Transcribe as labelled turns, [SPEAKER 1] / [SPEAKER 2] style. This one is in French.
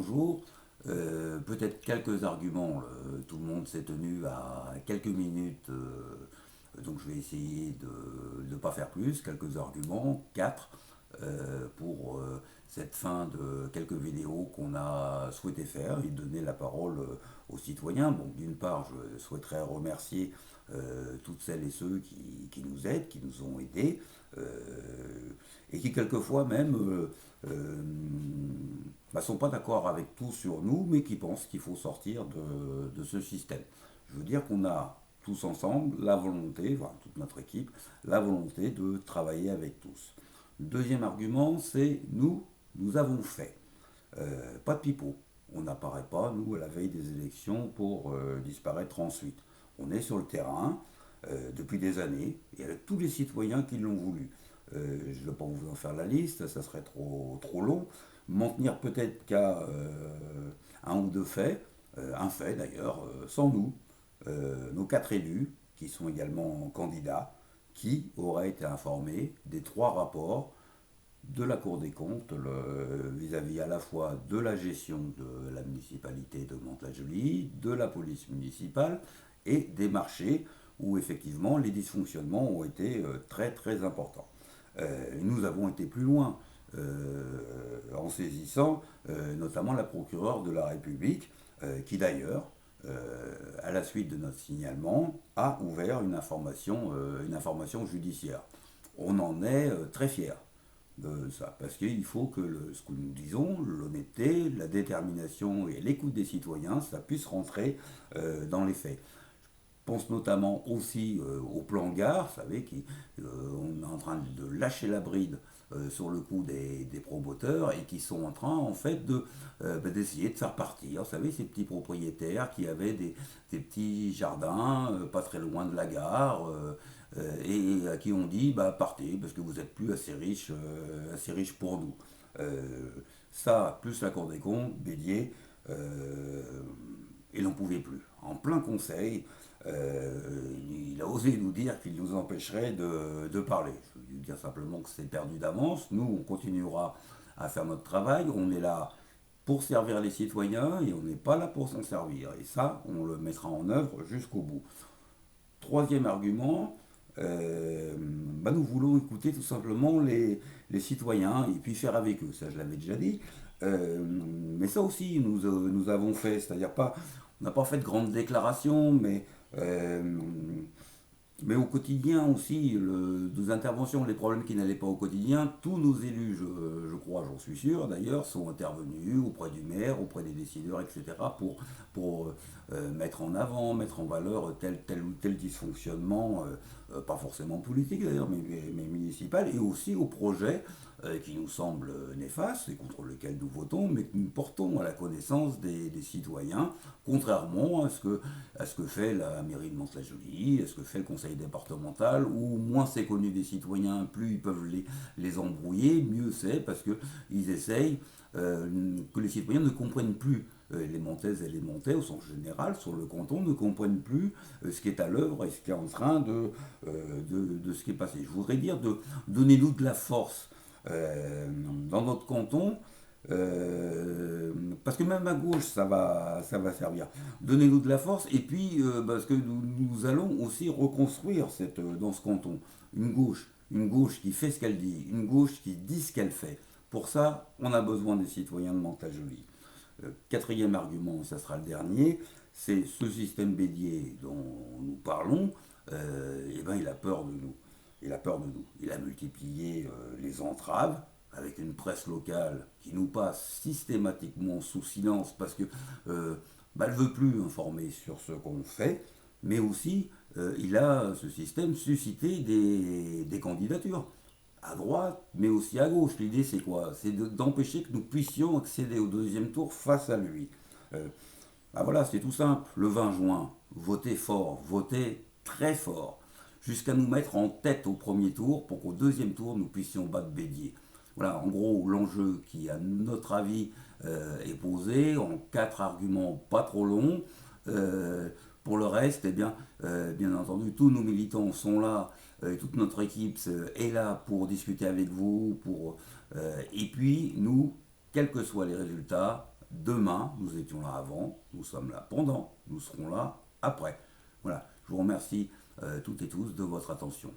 [SPEAKER 1] bonjour. Peut-être quelques arguments. Tout le monde s'est tenu à quelques minutes, donc je vais essayer de ne pas faire plus. Quelques arguments, quatre, pour cette fin de quelques vidéos qu'on a souhaité faire et donner la parole aux citoyens. Bon, d'une part, je souhaiterais remercier toutes celles et ceux qui nous aident, qui nous ont aidés, et qui quelquefois même sont pas d'accord avec tout sur nous, mais qui pensent qu'il faut sortir de ce système. Je veux dire qu'on a tous ensemble la volonté, enfin toute notre équipe, la volonté de travailler avec tous. Deuxième argument, c'est nous avons fait. Pas de pipeau. On n'apparaît pas, nous, à la veille des élections pour disparaître ensuite. On est sur le terrain depuis des années, et avec tous les citoyens qui l'ont voulu. Je ne vais pas vous en faire la liste, ça serait trop long. M'en tenir peut-être qu'à un ou deux faits, un fait d'ailleurs, sans nous, nos quatre élus, qui sont également candidats, qui auraient été informés des trois rapports de la Cour des comptes vis-à-vis à la fois de la gestion de la municipalité de Mantes-la-Jolie, de la police municipale et des marchés où effectivement les dysfonctionnements ont été très importants. Nous avons été plus loin en saisissant notamment la procureure de la République qui d'ailleurs, à la suite de notre signalement, a ouvert une information judiciaire. On en est très fiers de ça, parce qu'il faut que ce que nous disons, l'honnêteté, la détermination et l'écoute des citoyens, ça puisse rentrer dans les faits. Je pense notamment aussi au plan gare, vous savez, on est en train de lâcher la bride sur le coup des promoteurs et qui sont en train en fait d'essayer de faire partir, vous savez, ces petits propriétaires qui avaient des petits jardins pas très loin de la gare et à qui on dit bah partez parce que vous n'êtes plus assez riche pour nous. Euh, Ça, plus la Cour des comptes, Bélier, euh, il n'en pouvait plus. En plein conseil, il a osé nous dire qu'il nous empêcherait de parler. Je veux dire simplement que c'est perdu d'avance. Nous, on continuera à faire notre travail. On est là pour servir les citoyens et on n'est pas là pour s'en servir. Et ça, on le mettra en œuvre jusqu'au bout. Troisième argument, nous voulons écouter tout simplement les citoyens et puis faire avec eux. Ça, je l'avais déjà dit. Mais ça aussi, nous avons fait, c'est-à-dire pas, on n'a pas fait de grandes déclarations, euh, mais au quotidien aussi, nos interventions, les problèmes qui n'allaient pas au quotidien, tous nos élus, je crois, j'en suis sûr d'ailleurs, sont intervenus auprès du maire, auprès des décideurs, etc., pour mettre en avant, mettre en valeur tel ou tel dysfonctionnement, pas forcément politique d'ailleurs, mais municipal, et aussi aux projets qui nous semblent néfastes et contre lesquels nous votons, mais que nous portons à la connaissance des citoyens, contrairement à ce que fait la mairie de Mantes-la-Jolie, à ce que fait le conseil départemental, où moins c'est connu des citoyens, plus ils peuvent les embrouiller, mieux c'est, parce qu'ils essayent que les citoyens ne comprennent plus. Les Montaises et les Montais, au sens général, sur le canton, ne comprennent plus ce qui est à l'œuvre et ce qui est en train de ce qui est passé. Je voudrais dire donnez-nous de la force dans notre canton, parce que même à gauche, ça va servir. Donnez-nous de la force, et puis, parce que nous allons aussi reconstruire dans ce canton une gauche qui fait ce qu'elle dit, une gauche qui dit ce qu'elle fait. Pour ça, on a besoin des citoyens de Mantes-la-Jolie. Quatrième argument, ça sera le dernier, c'est ce système Bélier dont nous parlons, il a peur de nous. Il a peur de nous. Il a multiplié les entraves avec une presse locale qui nous passe systématiquement sous silence parce que elle ne veut plus informer sur ce qu'on fait, mais aussi il a ce système suscité des candidatures à droite, mais aussi à gauche. L'idée, c'est quoi? C'est d'empêcher que nous puissions accéder au deuxième tour face à lui. Euh, voilà, c'est tout simple. Le 20 juin, votez fort, votez très fort, jusqu'à nous mettre en tête au premier tour pour qu'au deuxième tour, nous puissions battre Bédier. Voilà, en gros, l'enjeu qui, à notre avis, est posé en quatre arguments pas trop longs. Euh, pour le reste, bien entendu, tous nos militants sont là, toute notre équipe est là pour discuter avec vous, et puis nous, quels que soient les résultats, Demain, nous étions là avant, nous sommes là pendant, nous serons là après. Voilà, je vous remercie toutes et tous de votre attention.